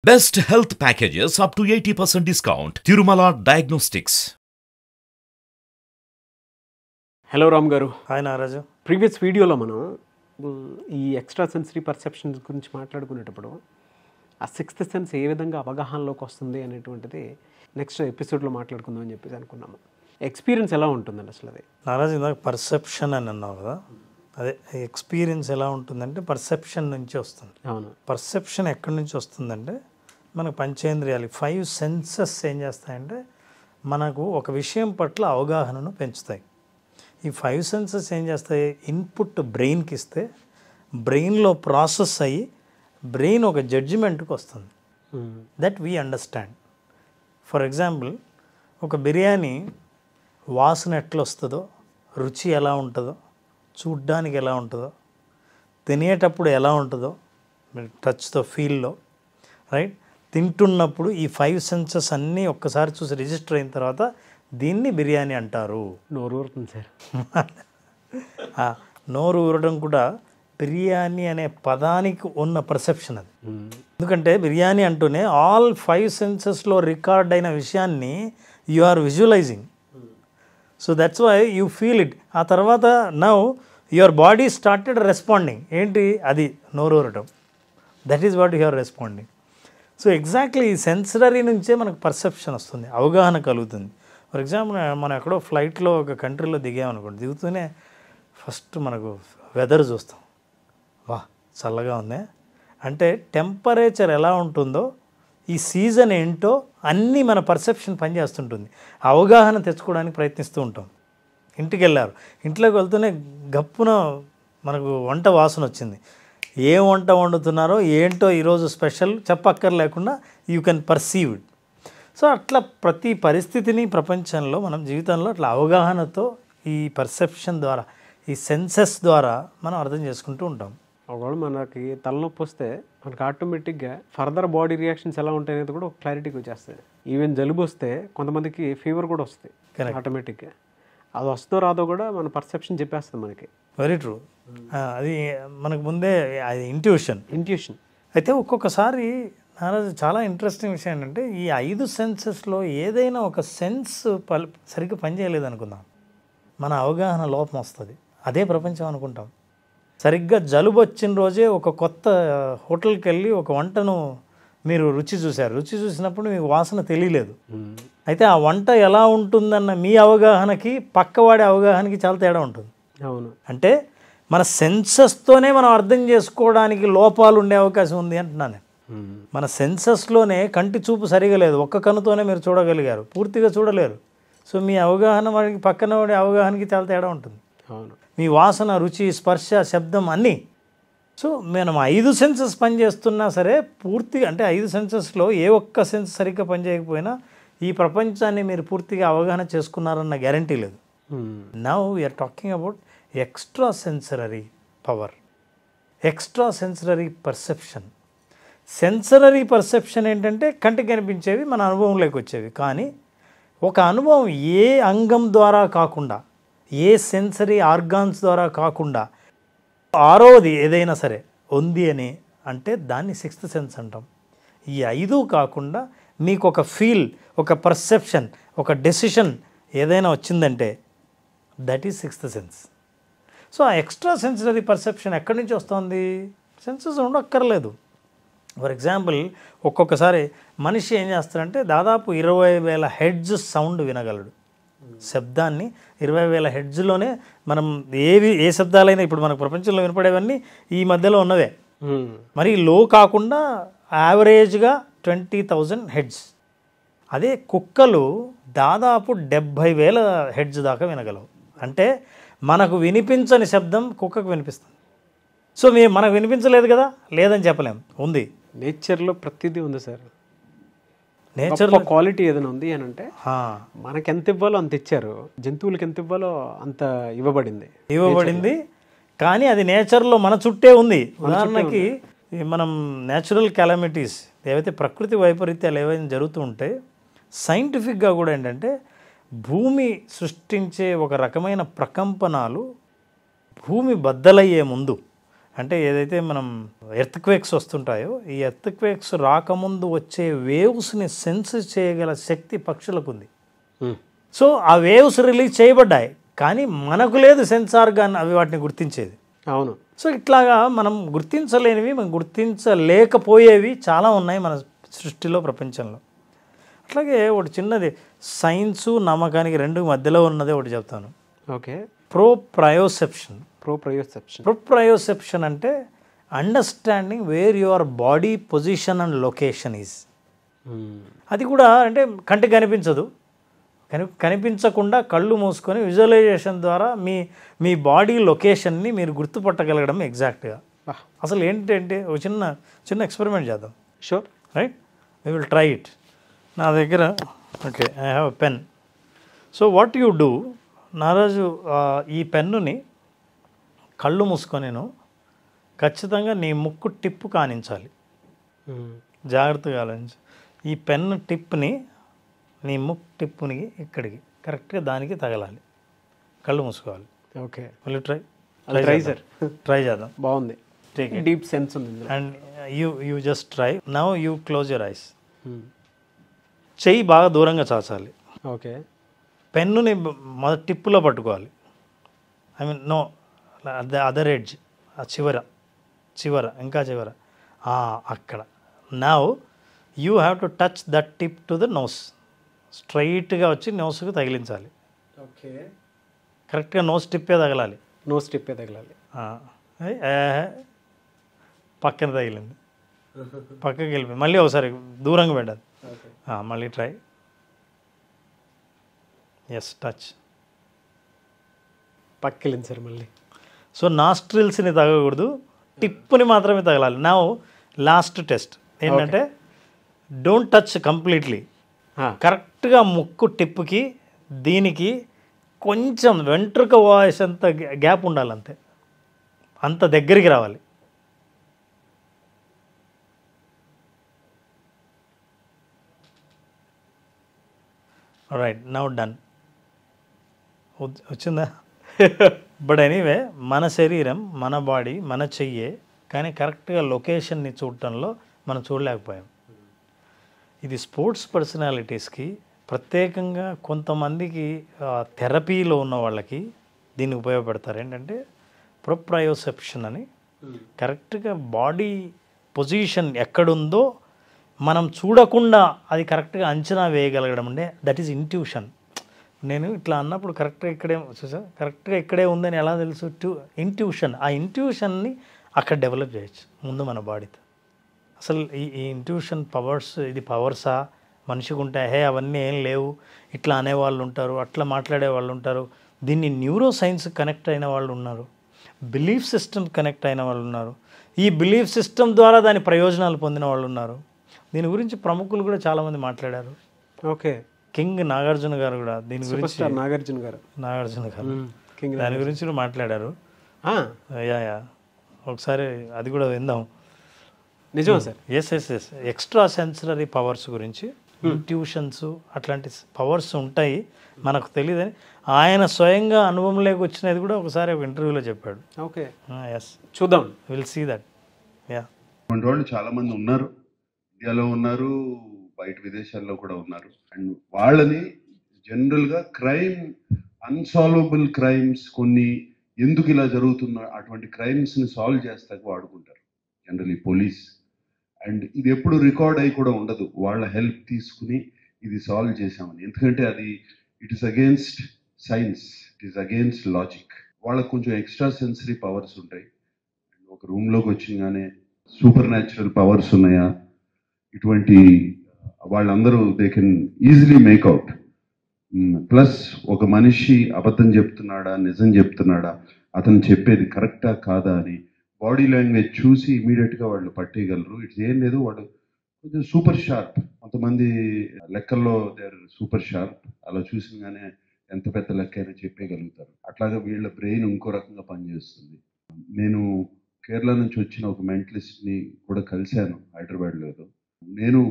Best health packages up to 80% discount. Tirumala Diagnostics. Hello Ram గారు. Hi నారాజు. Previous వీడియోలో మనం ఈ ఎక్స్ట్రా సెన్సరీ పర్సెప్షన్స్ గురించి మాట్లాడుకునేటప్పుడు ఆ సిక్స్త్ సెన్స్ ఏ విధంగా అవగాహనలోకి వస్తుంది అనేటువంటిది నెక్స్ట్ ఎపిసోడ్లో మాట్లాడుకుందాం అని చెప్పేసి అనుకున్నాము. ఎక్స్పీరియన్స్ ఎలా ఉంటుందండి అసలు అది? నారాజు, ఇందాక పర్సెప్షన్ అని అన్నావు కదా, అదే ఎక్స్పీరియన్స్ ఎలా ఉంటుందంటే పర్సెప్షన్ నుంచి వస్తుంది. అవును. పర్సెప్షన్ ఎక్కడి నుంచి వస్తుందంటే మనకు పంచేంద్రియాలు 5 సెన్సెస్ ఏం చేస్తాయంటే మనకు ఒక విషయం పట్ల అవగాహనను పెంచుతాయి. ఈ 5 సెన్సెస్ ఏం చేస్తాయి, ఇన్పుట్ బ్రెయిన్కి ఇస్తే బ్రెయిన్లో ప్రాసెస్ అయ్యి బ్రెయిన్ ఒక జడ్జిమెంట్కి వస్తుంది. That we understand. For example, ఒక బిర్యానీ వాసన ఎట్లా వస్తుందో, రుచి ఎలా ఉంటుందో, చూడ్డానికి ఎలా ఉంటుందో, తినేటప్పుడు ఎలా ఉంటుందో టచ్తో ఫీల్లో, రైట్, తింటున్నప్పుడు ఈ 5 సెన్సెస్ అన్నీ ఒక్కసారి చూసి రిజిస్టర్ అయిన తర్వాత దీన్ని బిర్యానీ అంటారు. నోరు ఊరుతుంది సార్. నోరు ఊరడం కూడా బిర్యానీ అనే పదానికి ఉన్న పర్సెప్షన్ అది. ఎందుకంటే బిర్యానీ అంటూనే ఆల్ 5 సెన్సెస్లో రికార్డ్ అయిన విషయాన్ని you are visualizing. So that's why you feel it. ఆ తర్వాత now your body started responding. ఏంటి అది? నోరు ఊరటం. That is what you are responding. So exactly ఈ సెన్సరీ నుంచే మనకు పర్సెప్షన్ వస్తుంది, అవగాహన కలుగుతుంది. ఫర్ ఎగ్జాంపుల్, మనం ఎక్కడో ఫ్లైట్లో ఒక కంట్రీలో దిగామనుకోండి, దిగుతూనే ఫస్ట్ మనకు వెదర్ చూస్తాం. వా, చల్లగా ఉంది అంటే టెంపరేచర్ ఎలా ఉంటుందో, ఈ సీజన్ ఏంటో అన్నీ మన పర్సెప్షన్ పనిచేస్తుంటుంది. అవగాహన తెచ్చుకోవడానికి ప్రయత్నిస్తూ ఉంటాం. ఇంటికి వెళ్ళారు, ఇంట్లోకి వెళ్తూనే గప్పున మనకు వంట వాసన వచ్చింది. ఏం వంట వండుతున్నారో ఏంటో ఈరోజు స్పెషల్ చెప్పక్కర్లేకుండా you can perceive it. So అట్లా ప్రతి పరిస్థితిని ప్రపంచంలో మనం జీవితంలో అట్లా అవగాహనతో ఈ పర్సెప్షన్ ద్వారా, ఈ సెన్సెస్ ద్వారా మనం అర్థం చేసుకుంటూ ఉంటాం. ఒకవేళ మనకి తలనొప్పి వస్తే మనకి ఆటోమేటిక్గా ఫర్దర్ బాడీ రియాక్షన్స్ ఎలా ఉంటాయి అనేది కూడా ఒక క్లారిటీకి వచ్చేస్తుంది. ఈవెన్ జలుబు వస్తే కొంతమందికి ఫీవర్ కూడా వస్తుంది ఆటోమేటిక్గా. అది వస్తుందో రాదో కూడా మన పర్సెప్షన్ చెప్పేస్తుంది మనకి. Very true. అది మనకు ముందే అది ఇంట్యూషన్. అయితే ఒక్కొక్కసారి నారాజు చాలా ఇంట్రెస్టింగ్ విషయం ఏంటంటే, ఈ 5 సెన్సెస్లో ఏదైనా ఒక సెన్స్ సరిగ్గా పనిచేయలేదు అనుకుందాం, మన అవగాహన లోపం వస్తుంది. అదే ప్రపంచం అనుకుంటాం. సరిగ్గా జలుబు వచ్చిన రోజే ఒక కొత్త హోటల్కి వెళ్ళి ఒక వంటను మీరు రుచి చూశారు. రుచి చూసినప్పుడు మీకు వాసన తెలియలేదు. అయితే ఆ వంట ఎలా ఉంటుందన్న మీ అవగాహనకి పక్కవాడి అవగాహనకి చాలా తేడా ఉంటుంది. అవును. అంటే మన సెన్సెస్తోనే మనం అర్థం చేసుకోవడానికి లోపాలు ఉండే అవకాశం ఉంది అంటున్నాను నేను. మన సెన్సెస్లోనే కంటి చూపు సరిగా లేదు. ఒక్క కన్నుతోనే మీరు చూడగలిగారు, పూర్తిగా చూడలేరు. సో మీ అవగాహన వాడికి పక్కన వాడి అవగాహనకి చాలా తేడా ఉంటుంది. అవును. మీ వాసన, రుచి, స్పర్శ, శబ్దం అన్నీ. సో మనం 5 సెన్సెస్ పనిచేస్తున్నా సరే పూర్తిగా, అంటే 5 సెన్సెస్లో ఏ ఒక్క సెన్స్ సరిగ్గా పనిచేయకపోయినా ఈ ప్రపంచాన్ని మీరు పూర్తిగా అవగాహన చేసుకున్నారన్న గ్యారంటీ లేదు. Now we're talking about extra sensory power, extra sensory perception. Sensory perception ఏంటంటే కంటికి కనిపించేవి, మన అనుభవంలోకి వచ్చేవి. కానీ ఒక అనుభవం ఏ అంగం ద్వారా కాకుండా, ఏ సెన్సరీ ఆర్గాన్స్ ద్వారా కాకుండా 6వది ఏదైనా సరే ఉంది అని అంటే దాన్ని 6th సెన్స్ అంటాం. ఈ 5 కాకుండా మీకు ఒక ఫీల్, ఒక పర్సెప్షన్, ఒక డెసిషన్ ఏదైనా వచ్చిందంటే that is 6th sense. So ఆ ఎక్స్ట్రా సెన్సరీ పర్సెప్షన్ ఎక్కడి నుంచి వస్తుంది? సెన్సెస్ ఉండక్కర్లేదు. ఫర్ ఎగ్జాంపుల్, ఒక్కొక్కసారి మనిషి ఏం చేస్తారంటే దాదాపు 20,000 హెడ్జ్ సౌండ్ వినగలడు. శబ్దాన్ని 20,000 హెడ్జ్లోనే మనం ఏ శబ్దాలైనా ఇప్పుడు మనకు ప్రపంచంలో వినపడేవన్నీ ఈ మధ్యలో ఉన్నవే. మరి లో కాకుండా యావరేజ్గా 20,000 హెడ్జ్. అదే కుక్కలు దాదాపు 70,000 హెడ్జ్ దాకా వినగలవు. అంటే మనకు వినిపించని శబ్దం కుక్కకు వినిపిస్తుంది. సో మనకు వినిపించలేదు కదా, లేదని చెప్పలేం, ఉంది. నేచర్లో ప్రతిదీ ఉంది సార్. నేచర్లో క్వాలిటీ ఏదైనా ఉంది అని అంటే మనకి ఎంత ఇవ్వాలో అంత ఇచ్చారు, జంతువులకి ఎంత ఇవ్వాలో అంత ఇవ్వబడింది. కానీ అది నేచర్లో మన చుట్టే ఉంది. ఉదాహరణకి మనం న్యాచురల్ కెలామిటీస్, ఏవైతే ప్రకృతి వైపరీత్యాలు ఏవైనా జరుగుతూ ఉంటే సైంటిఫిక్గా కూడా ఏంటంటే భూమి సృష్టించే ఒక రకమైన ప్రకంపనాలు భూమి బద్దలయ్యే ముందు, అంటే ఏదైతే మనం ఎర్త్క్వేక్స్ వస్తుంటాయో ఈ ఎర్త్క్వేక్స్ రాకముందు వచ్చే వేవ్స్ని సెన్స్ చేయగల శక్తి పక్షులకు ఉంది. సో ఆ వేవ్స్ రిలీజ్ చేయబడ్డాయి, కానీ మనకు లేదు సెన్స్ ఆర్గాన్ అవి వాటిని గుర్తించేది. అవును. సో ఇట్లాగా మనం గుర్తించలేనివి, మనం గుర్తించలేకపోయేవి చాలా ఉన్నాయి మన సృష్టిలో, ప్రపంచంలో. అట్లాగే ఒకటి చిన్నది, సైన్సు నమ్మకానికి రెండు మధ్యలో ఉన్నదే ఒకటి చెప్తాను. ఓకే. ప్రోప్రయోసెప్షన్. ప్రోప్రయోసెప్షన్ అంటే understanding where your body position and location is. అది కూడా అంటే కంటికి కనిపించదు, కనిపించకుండా కళ్ళు మూసుకొని విజువలైజేషన్ ద్వారా మీ బాడీ లొకేషన్ని మీరు గుర్తుపట్టగలగడం ఎగ్జాక్ట్గా. అసలు ఏంటంటే ఒక చిన్న ఎక్స్పెరిమెంట్ చేద్దాం. Sure. Right, I will try it. నా దగ్గర okay, I have a pen. So what you do, Naraju ఈ పెన్నుని కళ్ళు మూసుకొని ఖచ్చితంగా నీ ముక్కు టిప్పు కానించాలి. జాగ్రత్తగా ఆలోచించు. ఈ పెన్ను టిప్ని నీ ముక్కు టిప్పుని ఇక్కడికి కరెక్ట్గా దానికి తగలాలి. కళ్ళు మూసుకోవాలి. ఓకే. మళ్ళీ ట్రై సార్. ట్రై చేద్దాం. బాగుంది. డీప్ సెన్స్ ఉంది. And you just try. Now you close your eyes. చెయ్యి బాగా దూరంగా చాచాలి. ఓకే. పెన్నుని మొదటి టిప్పులో పట్టుకోవాలి. I mean no, other edge, ఆ చివర ఇంకా చివర అక్కడ. Now you have to touch that tip to the nose. స్ట్రైట్గా వచ్చి నోస్కు తగిలించాలి. ఓకే. కరెక్ట్గా నోస్ టిప్పే తగలాలి. పక్కన తగిలింది, పక్కకి వెళ్ళిపోయింది. మళ్ళీ ఒకసారి దూరంగా పెట్టాలి. మళ్ళీ ట్రై. Yes, touch. పక్కలింది సార్ మళ్ళీ. సో నాస్ట్రిల్స్ని తగకూడదు, టిప్పుని మాత్రమే తగలాలి. నా లాస్ట్ టెస్ట్ ఏంటంటే డోంట్ టచ్ కంప్లీట్లీ. కరెక్ట్గా ముక్కు టిప్పుకి దీనికి కొంచెం వెంట్రుక వాయిస్ అంత గ్యాప్ ఉండాలి, అంతే, అంత దగ్గరికి రావాలి. Right, now done. వచ్చిందా? బట్ ఎనీవే, మన శరీరం, మన బాడీ, మన చెయ్యే, కానీ కరెక్ట్గా లొకేషన్ని చూడటంలో మనం చూడలేకపోయాం. ఇది స్పోర్ట్స్ పర్సనాలిటీస్కి, ప్రత్యేకంగా కొంతమందికి థెరపీలో ఉన్న వాళ్ళకి దీన్ని ఉపయోగపడతారు. ఏంటంటే ప్రొప్రయోసెప్షన్ అని, కరెక్ట్గా బాడీ పొజిషన్ ఎక్కడుందో మనం చూడకుండా అది కరెక్ట్గా అంచనా వేయగలగడం. అంటే దట్ ఈజ్ ఇంట్యూషన్. నేను ఇట్లా అన్నప్పుడు కరెక్ట్గా ఇక్కడే చూసా, కరెక్ట్గా ఇక్కడే ఉందని ఎలా తెలుసు? ఇంట్యూషన్. ఆ ఇంట్యూషన్ని అక్కడ డెవలప్ చేయొచ్చు ముందు మన బాడీతో. అసలు ఈ ఇంట్యూషన్ పవర్స్, ఇది పవర్సా మనిషికి ఉంటాయి? అవన్నీ ఏం లేవు, ఇట్లా అనేవాళ్ళు ఉంటారు, అట్లా మాట్లాడే వాళ్ళు ఉంటారు. దీన్ని న్యూరో సైన్స్ కనెక్ట్ అయిన వాళ్ళు ఉన్నారు, బిలీఫ్ సిస్టమ్ కనెక్ట్ అయిన వాళ్ళు ఉన్నారు, ఈ బిలీఫ్ సిస్టమ్ ద్వారా దాని ప్రయోజనాలు పొందిన వాళ్ళు ఉన్నారు. దీని గురించి ప్రముఖులు కూడా చాలామంది మాట్లాడారు. ఓకే. కింగ్ నాగార్జున గారు కూడా దీని గురించి, నాగార్జున గారు దాని గురించి కూడా మాట్లాడారు. యా, ఒకసారి అది కూడా విందాం. నిజమా sir? Yes. Extra sensory powers గురించి, ఇంట్యూషన్స్, అట్లాంటి పవర్స్ ఉంటాయి, మనకు తెలియదని ఆయన స్వయంగా అనుభవంలోకి వచ్చినది కూడా ఒకసారి ఒక ఇంటర్వ్యూలో చెప్పాడు. ఓకే. ఎస్, చూద్దాం. Will see that. యా, వాళ్ళు చాలా మంది ఉన్నారు, ఇండియాలో ఉన్నారు, బయట విదేశాల్లో కూడా ఉన్నారు. అండ్ వాళ్ళని జనరల్గా క్రైమ్, అన్సాల్వబుల్ క్రైమ్స్, కొన్ని ఎందుకు ఇలా జరుగుతున్న అటువంటి క్రైమ్స్ని సాల్వ్ చేస్తాక వాడుకుంటారు జనరల్లీ పోలీస్. అండ్ ఇది ఎప్పుడు రికార్డ్ అయి కూడా ఉండదు వాళ్ళ హెల్ప్ తీసుకుని ఇది సాల్వ్ చేసామని. ఎందుకంటే అది it is against science, it is against logic. వాళ్ళకు కొంచెం ఎక్స్ట్రా సెన్సరీ పవర్స్ ఉంటాయి. ఒక రూమ్లోకి వచ్చినగానే సూపర్ న్యాచురల్ పవర్స్ ఉన్నాయా, ఇటువంటి వాళ్ళందరూ they can easily make out. Plus ఒక మనిషి అబద్ధం చెప్తున్నాడా, నిజం చెప్తున్నాడా, అతను చెప్పేది కరెక్టా కాదా అని బాడీ లాంగ్వేజ్ చూసి ఇమీడియట్గా వాళ్ళు పట్టేయగలరు. ఇట్స్ ఏం లేదు, వాళ్ళు కొంచెం సూపర్ షార్ప్. కొంతమంది లెక్కల్లో దే ఆర్ సూపర్ షార్ప్, అలా చూసినగానే ఎంత పెద్ద లెక్క అయినా చెప్పేయగలుగుతారు. అట్లాగే వీళ్ళ బ్రెయిన్ ఇంకో రకంగా పనిచేస్తుంది. నేను కేరళ నుంచి వచ్చిన ఒక మెంటలిస్ట్ని కూడా కలిశాను హైదరాబాద్లో. ఏదో నేను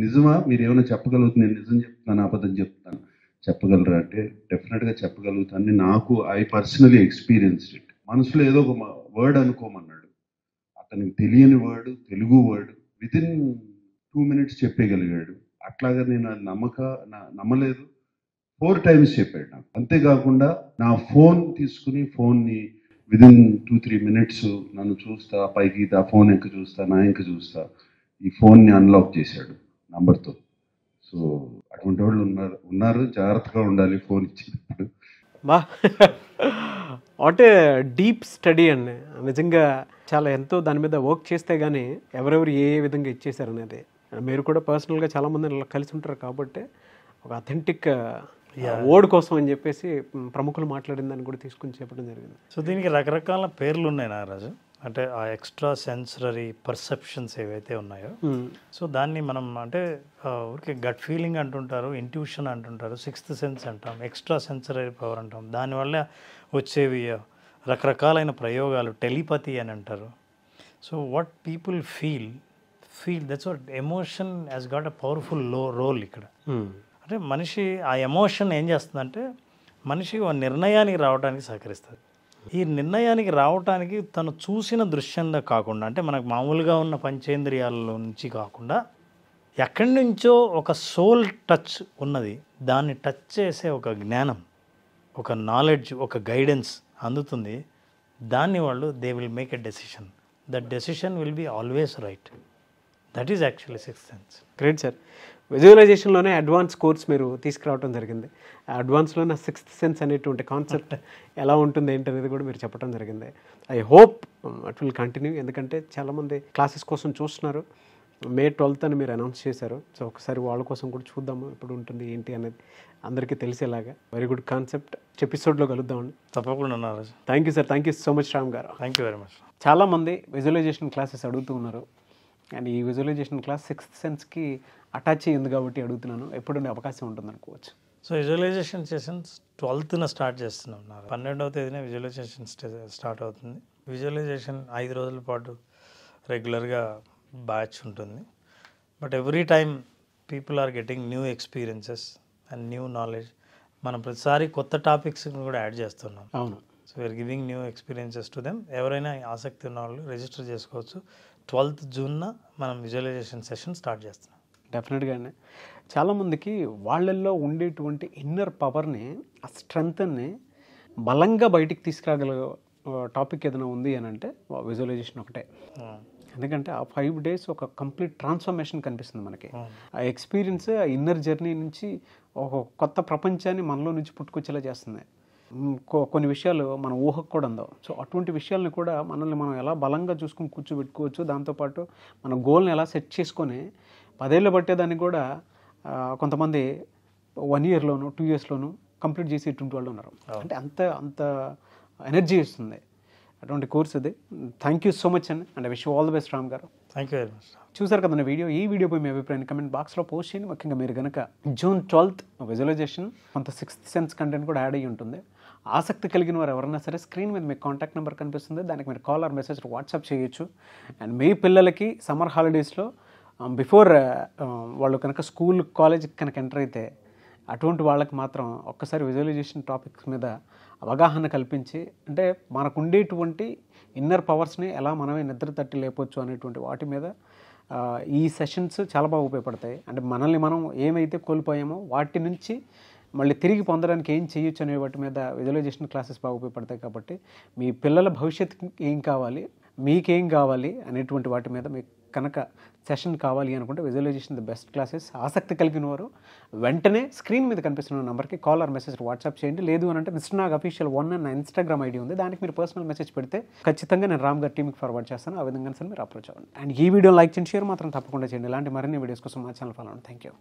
నిజమా, మీరు ఏమైనా చెప్పగలుగుతుంది, నేను నిజం చెప్తున్నాను అబద్ధం చెప్తాను చెప్పగలరా అంటే డెఫినెట్గా చెప్పగలుగుతాను. నాకు ఐ పర్సనలీ ఎక్స్పీరియన్స్డ్ ఇట్. మనసులో ఏదో ఒక వర్డ్ అనుకోమన్నాడు, అతనికి తెలియని word, Telugu word within 2 minutes చెప్పగలిగాడు. అట్లాగా నేను అది నమ్మలేదు. 4 times చెప్పాడు నాకు. అంతేకాకుండా నా ఫోన్ తీసుకుని ఫోన్ని విదిన్ 2-3 minutes నన్ను చూస్తా, పైకి ఆ ఫోన్ ఎంక చూస్తా, నా ఎంక చూస్తా, ఈ ఫోన్ని అన్లాక్ చేశాడు నంబర్తో. సో అటువంటి వాళ్ళు ఉన్నారు, జాగ్రత్తగా ఉండాలి ఫోన్ ఇచ్చినప్పుడు. బా వాట్ ఏ డీప్ స్టడీ అండి. నిజంగా చాలా ఎంతో దాని మీద వర్క్ చేస్తే కానీ ఎవరెవరు ఏ విధంగా ఇచ్చేసారు అనేది. మీరు కూడా పర్సనల్గా చాలామంది కలిసి ఉంటారు కాబట్టి ఒక అథెంటిక్ వర్డ్ కోసం అని చెప్పేసి ప్రముఖులు మాట్లాడిన దాన్ని కూడా తీసుకుని చెప్పడం జరిగింది. సో దీనికి రకరకాల పేర్లు ఉన్నాయి నాగరాజు. అంటే ఆ ఎక్స్ట్రా సెన్సరీ పర్సెప్షన్స్ ఏవైతే ఉన్నాయో, సో దాన్ని మనం అంటే ఊరికే గట్ ఫీలింగ్ అంటుంటారు, ఇంట్యూషన్ అంటుంటారు, సిక్స్త్ సెన్స్ అంటాం, ఎక్స్ట్రా సెన్సరీ పవర్ అంటాం. దానివల్ల వచ్చేవి రకరకాలైన ప్రయోగాలు, టెలిపతి అని అంటారు. So what people feel that's what emotion has got a powerful role ఇక్కడ. అంటే మనిషి ఆ ఎమోషన్ ఏం చేస్తుందంటే మనిషి ఒక నిర్ణయానికి రావడానికి సహకరిస్తుంది. ఈ నిర్ణయానికి రావడానికి తను చూసిన దృశ్యంలో కాకుండా, అంటే మనకు మామూలుగా ఉన్న పంచేంద్రియాల నుంచి కాకుండా ఎక్కడి నుంచో ఒక సోల్ టచ్ ఉన్నది, దాన్ని టచ్ చేసే ఒక జ్ఞానం, ఒక నాలెడ్జ్, ఒక గైడెన్స్ అందుతుంది. దాన్ని వాళ్ళు they will make a decision. That decision will be always right. That is actually sixth sense. Great sir. విజువలైజేషన్లోనే అడ్వాన్స్ కోర్స్ మీరు తీసుకురావడం జరిగింది. ఆ అడ్వాన్స్లోనే సిక్స్త్ సెన్స్ అనేటువంటి కాన్సెప్ట్ ఎలా ఉంటుంది ఏంటనేది కూడా మీరు చెప్పడం జరిగింది. I hope it will continue. ఎందుకంటే చాలామంది క్లాసెస్ కోసం చూస్తున్నారు. May 12th అని మీరు అనౌన్స్ చేశారు. సో ఒకసారి వాళ్ళ కోసం కూడా చూద్దాము ఎప్పుడు ఉంటుంది ఏంటి అనేది అందరికీ తెలిసేలాగా. Very good concept. ఎపిసోడ్లో కలుద్దామండి. తప్పకుండా Naraju. Thank you sir. Thank you so much Ram garu. Thank you very much. చాలామంది విజువలైజేషన్ క్లాసెస్ అడుగుతూ ఉన్నారు. అండ్ ఈ విజువలైజేషన్ క్లాస్ సిక్స్త్ సెన్స్కి అటాచ్ అయ్యింది కాబట్టి అడుగుతున్నాను. ఎప్పుడు అవకాశం ఉంటుంది అనుకోవచ్చు. So visualisation sessions 12th start చేస్తున్నాం. 12వ తేదీన విజువలైజేషన్ స్టార్ట్ అవుతుంది. విజువలైజేషన్ 5 రోజుల పాటు రెగ్యులర్గా బ్యాచ్ ఉంటుంది. But every time people are getting new experiences and new knowledge. మనం ప్రతిసారి కొత్త టాపిక్స్ కూడా యాడ్ చేస్తున్నాం. అవును. So we're giving new experiences to them. ఎవరైనా ఆసక్తి ఉన్న వాళ్ళు రిజిస్టర్ చేసుకోవచ్చు. 12th June మనం విజువలైజేషన్ సెషన్ స్టార్ట్ చేస్తున్నాం. డెఫినెట్గా అండి. చాలామందికి వాళ్ళల్లో ఉండేటువంటి ఇన్నర్ పవర్ని, ఆ స్ట్రెంగ్త్ని బలంగా బయటికి తీసుకురాగల టాపిక్ ఏదైనా ఉంది అని అంటే విజువలైజేషన్ ఒకటే. ఎందుకంటే ఆ 5 days ఒక కంప్లీట్ ట్రాన్స్ఫర్మేషన్ కనిపిస్తుంది మనకి. ఆ ఎక్స్పీరియన్స్, ఆ ఇన్నర్ జర్నీ నుంచి ఒక కొత్త ప్రపంచాన్ని మనలో నుంచి పుట్టుకొచ్చేలా చేస్తుంది. కొన్ని విషయాలు మన ఊహకు కూడా అందవు. సో అటువంటి విషయాలను కూడా మనల్ని మనం ఎలా బలంగా చూసుకుని కూర్చోబెట్టుకోవచ్చు. దాంతోపాటు మన గోల్ని ఎలా సెట్ చేసుకొని 10 ఏళ్ళు పట్టేదాన్ని కూడా కొంతమంది 1 yearలోను 2 yearsలోను కంప్లీట్ చేసేటువంటి వాళ్ళు ఉన్నారు. అంటే అంత ఎనర్జీ ఇస్తుంది అటువంటి కోర్స్ ఇది. థ్యాంక్ యూ సో మచ్ అండి. And wish all the best Ram garu. Thank you very much. చూసారు కదండి వీడియో. ఈ వీడియోపై మీ అభిప్రాయాన్ని కమెంట్ బాక్స్లో పోస్ట్ చేయండి. ముఖ్యంగా మీరు కనుక June 12th విజువలైజేషన్ కొంత సిక్స్త్ సెన్స్ కంటెంట్ కూడా యాడ్ అయ్యి ఉంటుంది. ఆసక్తి కలిగిన వారు ఎవరైనా సరే స్క్రీన్ మీద మీకు కాంటాక్ట్ నెంబర్ కనిపిస్తుంది. దానికి మీరు కాల్ ఆర్ మెసేజ్ వాట్సాప్ చేయొచ్చు. అండ్ మీ పిల్లలకి సమ్మర్ హాలిడేస్లో బిఫోర్ వాళ్ళు కనుక స్కూల్ కాలేజ్కి కనుక ఎంటర్ అయితే అటువంటి వాళ్ళకి మాత్రం ఒక్కసారి విజువలైజేషన్ టాపిక్స్ మీద అవగాహన కల్పించి, అంటే మనకు ఉండేటువంటి ఇన్నర్ పవర్స్ని ఎలా మనమే నిద్ర తట్టి లేపొచ్చు అనేటువంటి వాటి మీద ఈ సెషన్స్ చాలా బాగా ఉపయోగపడతాయి. అంటే మనల్ని మనం ఏమైతే కోల్పోయామో వాటి నుంచి మళ్ళీ తిరిగి పొందడానికి ఏం చేయొచ్చు అనే వాటి మీద విజువలైజేషన్ క్లాసెస్ బాగా ఉపయోగపడతాయి. కాబట్టి మీ పిల్లల భవిష్యత్తుకి ఏం కావాలి, మీకేం కావాలి అనేటువంటి వాటి మీద మీకు కనుక సెషన్ కావాలి అనుకుంటే విజువలైజేషన్ ది బెస్ట్ క్లాసెస్. ఆసక్తి కలిగిన వారు వెంటనే స్క్రీన్ మీద కనిపిస్తున్న నెంబర్కి కాల్ ఆర్ మెసేజ్ వాట్సాప్ చేయండి. లేదు అని అంటే మిస్టర్ నాగ్ అఫీషియల్ 1 అని నా ఇన్స్టాగ్రామ్ ఐడి ఉంది. దానికి మీరు పర్సనల్ మెసేజ్ పెడితే ఖచ్చితంగా నేను రామ్ గారి టీమ్కి ఫార్వర్డ్ చేస్తాను. ఆ విధంగా సరే మీరు అప్రోచ్ అవ్వండి. అండ్ ఈ వీడియో లైక్ చేయండి, షేర్ మాత్రం తప్పకుండా చేయండి. ఇలాంటి మరిన్ని వీడియోస్ కోసం మా ఛానల్ ఫాలో అవ్వండి. Thank you.